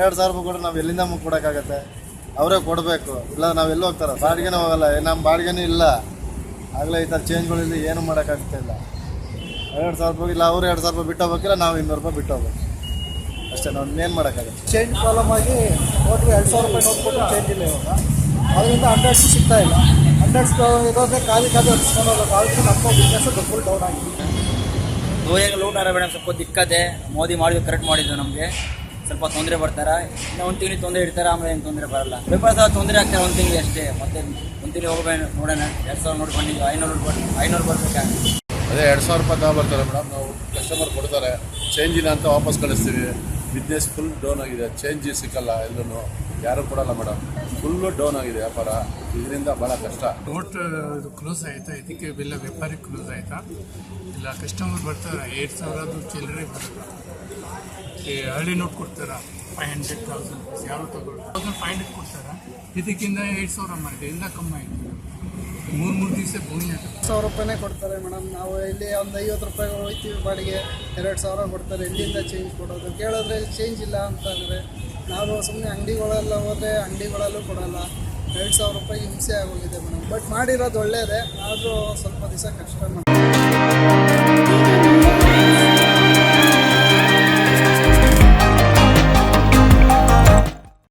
2,000 ರೂಪಾಯಿ ಕೊಟ್ಟರೆ ನಾವು ಎಲ್ಲಿಂದ ಕೊಡೋಕ್ಕಾಗತ್ತೆ? ಅವರೇ ಕೊಡಬೇಕು, ಇಲ್ಲ ನಾವೆಲ್ಲ ಹೋಗ್ತಾರೆ, ಬಾಡಿಗೆನೂ ಹೋಗಲ್ಲ, ನಮ್ಮ ಬಾಡಿಗೆನೂ ಇಲ್ಲ. ಆಗಲೇ ಈ ಥರ ಚೇಂಜ್ಗಳಿಲ್ಲ, ಏನು ಮಾಡೋಕ್ಕಾಗ್ತಾ ಇಲ್ಲ. 2,000 ರೂಪಾಯಿ ಇಲ್ಲ, ಅವರು 2,000 ರೂಪಾಯಿ ಬಿಟ್ಟು ಹೋಗ್ಬೇಕಿಲ್ಲ, ನಾವು 200 ರೂಪಾಯಿ ಬಿಟ್ಟು ಹೋಗ್ಬೇಕು ಅಷ್ಟೇ. ನಾವು ಇನ್ನೇನು ಮಾಡೋಕ್ಕಾಗತ್ತೆ? ಚೇಂಜ್ ಪ್ರಾಬ್ಲಮ್ ಆಗಿ ನೋಟ್ಗೆ 2,000 ರೂಪಾಯಿ ನೋಟ್ ಕೊಟ್ಟರೆ ಚೇಂಜ್ ಇಲ್ಲ ಇವಾಗ. ಅದರಿಂದ 100 ಸಿಗ್ತಾ ಇಲ್ಲ. 100 ಇರೋದೇ ಖಾಲಿ ಹರಿಸ್ಕೊಂಡು ಹೋಗೋದು. ಅದಕ್ಕೆ ನಮ್ಮ ಬಿಸ್ನೆಸ್ ಫುಲ್ ಡೌನ್ ಆಗಿದೆ. ಗೋಯಾಗ ಲೂಟ್ ಆರ ಮೇಡಮ್, ಸ್ವಲ್ಪ ದಿಕ್ಕದೆ. ಮೋದಿ ಮಾಡಿದ್ದು ಕರೆಕ್ಟ್ ಮಾಡಿದ್ದು, ನಮಗೆ ಸ್ವಲ್ಪ ತೊಂದರೆ ಬರ್ತಾರೆ. ಇನ್ನು ಒಂದು ತಿಂಗಳಿಗೆ ತೊಂದರೆ ಇಡ್ತಾರೆ, ಆಮೇಲೆ ಏನು ತೊಂದರೆ ಬರಲ್ಲ. ವ್ಯಾಪಾರ ತೊಂದರೆ ಆಗ್ತಾರೆ ಒಂದು ತಿಂಗಳಿಗೆ ಅಷ್ಟೇ. ಮತ್ತೆ ಒಂದು ತಿಂಗಳಿಗೆ ಹೋಗ್ಬೇಕು ನೋಡೋಣ. 2,000 ನೋಟ್ ಬಂದಿದ್ದು 500 ಬರ್ಬೇಕಾಗುತ್ತೆ. ಅದೇ 2,000 ರೂಪಾಯಿ ತಗೊಬರ್ತಾರೆ ಮೇಡಮ್. ನಾವು ಕಸ್ಟಮರ್ ಕೊಡ್ತಾರೆ, ಚೇಂಜ್ ಇಲ್ಲ ಅಂತ ವಾಪಸ್ ಕಳಿಸ್ತೀವಿ. ಬಿಸ್ನೆಸ್ ಫುಲ್ ಡೌನ್ ಆಗಿದೆ, ಚೇಂಜ್ ಸಿಕ್ಕಲ್ಲ, ಎಲ್ಲೂ ಯಾರು ಕೊಡಲ್ಲ ಮೇಡಮ್. ಫುಲ್ಲು ಡೌನ್ ಆಗಿದೆ ವ್ಯಾಪಾರ, ಇದರಿಂದ ಭಾಳ ಕಷ್ಟ. ನೋಟ್ ಇದು ಕ್ಲೋಸ್ ಆಯಿತಾ, ಇದಕ್ಕೆ ಬೆಲ್ಲ ವ್ಯಾಪಾರಿ ಕ್ಲೋಸ್ ಆಯಿತಾ ಇಲ್ಲ ಕಸ್ಟಮರ್ ಬರ್ತಾರೆ. 2,000 ಚಿಲ್ಲರೆ ಬರೋಲ್ಲ. ಹಳ್ಳಿ ನೋಟ್ ಕೊಡ್ತಾರ 500,000 ಯಾರು ತಗೊಳ್ಳಿ 1,500 ಕೊಡ್ತಾರ. ಇದಕ್ಕಿಂತ 2,000 ಮಾಡಿದೆ, ಇಂದ ಕಮ್ಮಿ ಆಯಿತು. 3 ದಿವಸ ಭೂಮಿ ಆಗುತ್ತೆ. 1,000 ರೂಪಾಯಿನೇ ಕೊಡ್ತಾರೆ ಮೇಡಮ್. ನಾವು ಇಲ್ಲಿ ಒಂದು 50 ರೂಪಾಯಿ ಹೋಗ್ತೀವಿ ಬಾಡಿಗೆ, 2,000 ಕೊಡ್ತಾರೆ. ಎಲ್ಲಿಂದ ಚೇಂಜ್ ಕೊಡೋದು? ಕೇಳಿದ್ರೆ ಚೇಂಜ್ ಇಲ್ಲ ಅಂತಂದರೆ ನಾವು ಸುಮ್ಮನೆ ಅಂಗಡಿಗಳೆಲ್ಲ ಹೋದರೆ ಅಂಗಡಿಗಳಲ್ಲೂ ಕೊಡೋಲ್ಲ. 2,000 ರೂಪಾಯಿ ಹಿಂಸೆ ಆಗೋಗಿದೆ ಮೇಡಮ್. ಬಟ್ ಮಾಡಿರೋದು ಒಳ್ಳೆಯದೇ, ಆದರೂ ಸ್ವಲ್ಪ ದಿವಸ ಕಷ್ಟ.